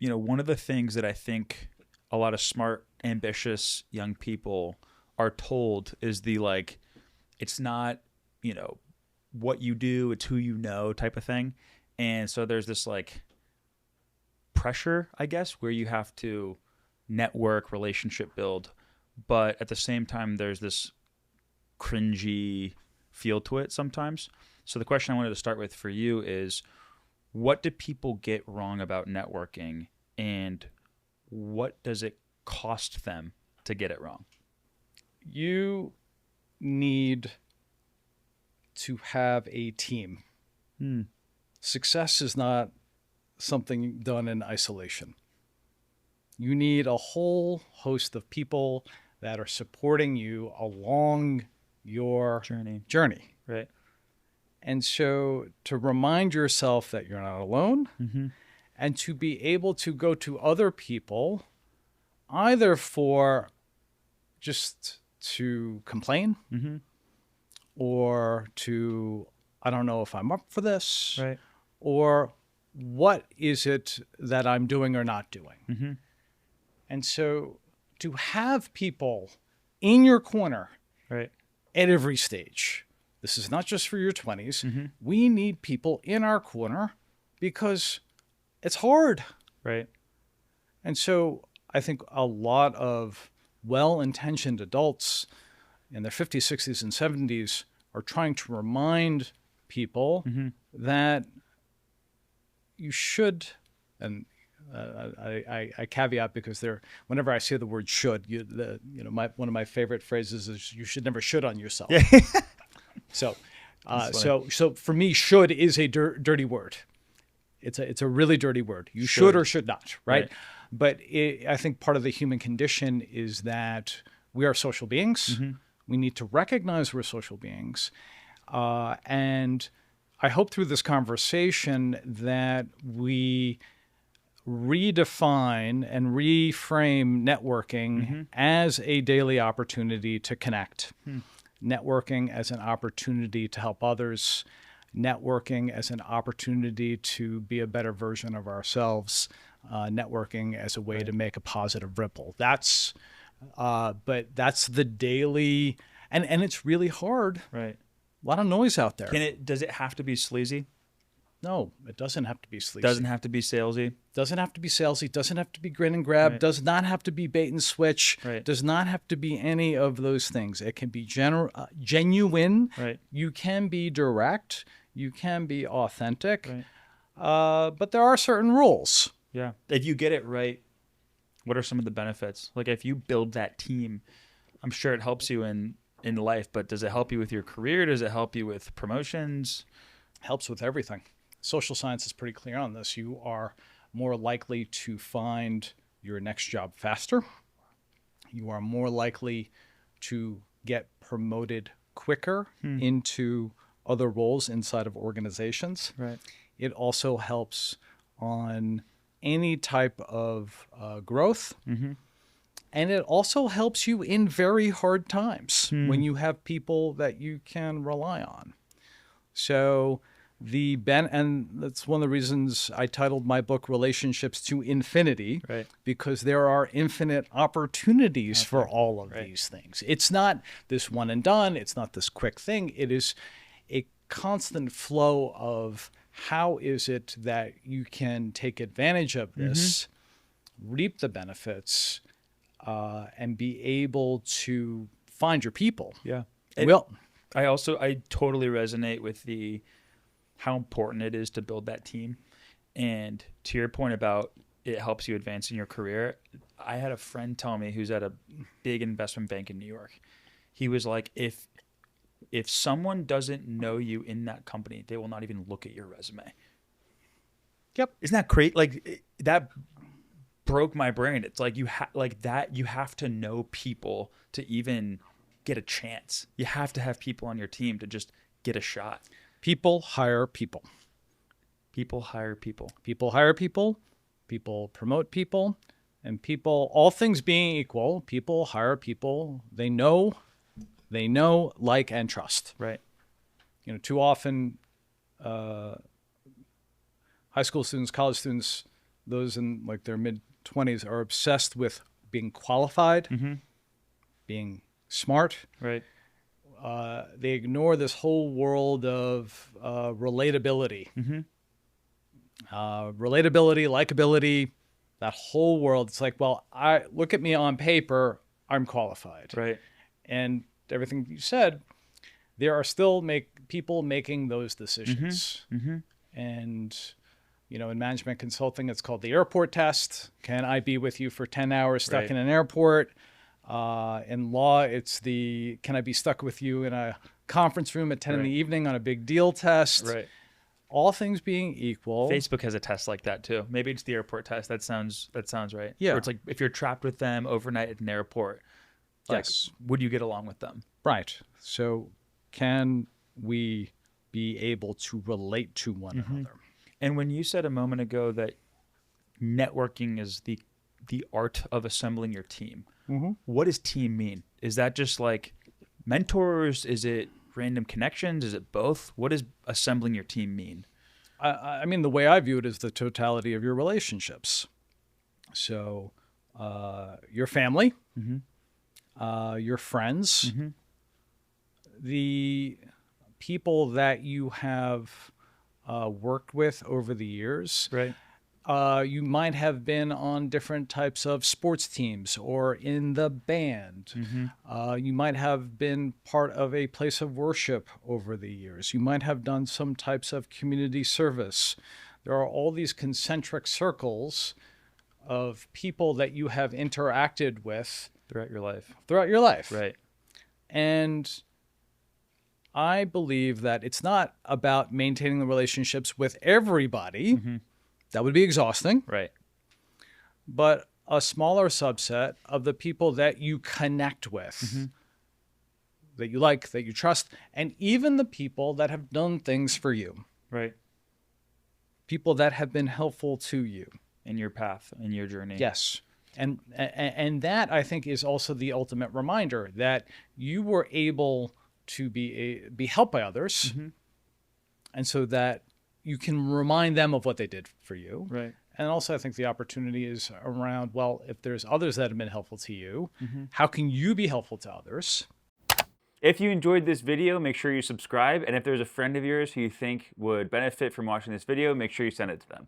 one of the things that I think a lot of smart, ambitious young people are told is it's not, what you do, it's who you know type of thing. And so there's this pressure, I guess, where you have to network, relationship build, but at the same time, there's this cringy feel to it sometimes. So the question I wanted to start with for you is, what do people get wrong about networking, and what does it cost them to get it wrong? You need to have a team. Success is not something done in isolation. You need a whole host of people that are supporting you along your journey. Right. And so to remind yourself that you're not alone, and to be able to go to other people either for just to complain, or to, I don't know if I'm up for this, Right. or what is it that I'm doing or not doing. And so to have people in your corner Right. at every stage, this is not just for your 20s. We need people in our corner because it's hard. Right. And so I think a lot of well-intentioned adults in their 50s, 60s, and 70s are trying to remind people that you should, and I caveat because whenever I say the word should, one of my favorite phrases is you should never should on yourself. So for me, should is a dirty word. It's a really dirty word. You should or should not, right? But I think part of the human condition is that we are social beings. We need to recognize we're social beings. And I hope through this conversation that we redefine and reframe networking as a daily opportunity to connect. Networking as an opportunity to help others. Networking as an opportunity to be a better version of ourselves. Networking as a way to make a positive ripple. But that's the daily, and it's really hard. Right. A lot of noise out there. Does it have to be sleazy? No, it doesn't have to be sleazy. Doesn't have to be salesy? Doesn't have to be salesy. Doesn't have to be grin and grab. Right. Does not have to be bait and switch. Right. Does not have to be any of those things. It can be genuine. Right. You can be direct. You can be authentic. Right. But there are certain rules. Yeah. If you get it right, what are some of the benefits? Like if you build that team, I'm sure it helps you in life, but does it help you with your career? Does it help you with promotions? Helps with everything. Social science is pretty clear on this. You are more likely to find your next job faster. You are more likely to get promoted quicker into other roles inside of organizations. Right. It also helps on any type of growth. And it also helps you in very hard times when you have people that you can rely on. So and that's one of the reasons I titled my book Relationships to Infinity, Right. because there are infinite opportunities for all of these things. It's not this one and done. It's not this quick thing. It is a constant flow of how is it that you can take advantage of this, reap the benefits, and be able to find your people. Yeah. I totally resonate with how important it is to build that team. And to your point about it helps you advance in your career, I had a friend tell me who's at a big investment bank in New York. He was like, if someone doesn't know you in that company, they will not even look at your resume. Yep. Isn't that great? That broke my brain. It's like you have to know people to even get a chance. You have to have people on your team to just get a shot. People hire people. People hire people. People hire people. People promote people. And people, all things being equal, people hire people they know, like, and trust. Right. Too often, high school students, college students those in like their mid-20s are obsessed with being qualified, being smart. Right. They ignore this whole world of relatability. Relatability, likability, that whole world. It's like, well, look at me on paper, I'm qualified. Right. And everything you said, there are still people making those decisions. And, you know, in management consulting, it's called the airport test. Can I be with you for 10 hours stuck in an airport? In law, it's can I be stuck with you in a conference room at 10 in the evening on a big deal test? Right. All things being equal. Facebook has a test like that too. Maybe it's the airport test. That sounds right. Yeah. Where it's like if you're trapped with them overnight at an airport, like, Yes. would you get along with them? Right. So can we be able to relate to one another? And when you said a moment ago that networking is the art of assembling your team, what does team mean? Is that just like mentors? Is it random connections? Is it both? What does assembling your team mean? I mean, the way I view it is the totality of your relationships. So your family, your friends, the people that you have worked with over the years. Right. You might have been on different types of sports teams or in the band. You might have been part of a place of worship over the years. You might have done some types of community service. There are all these concentric circles of people that you have interacted with Throughout your life. Right. And I believe that it's not about maintaining the relationships with everybody. That would be exhausting. Right. But a smaller subset of the people that you connect with, that you like, that you trust, and even the people that have done things for you. Right. People that have been helpful to you. In your path, in your journey. Yes. And that, I think, is also the ultimate reminder that you were able to be helped by others. And so that you can remind them of what they did for you. Right. And also I think the opportunity is around, well, if there's others that have been helpful to you, how can you be helpful to others? If you enjoyed this video, make sure you subscribe. And if there's a friend of yours who you think would benefit from watching this video, make sure you send it to them.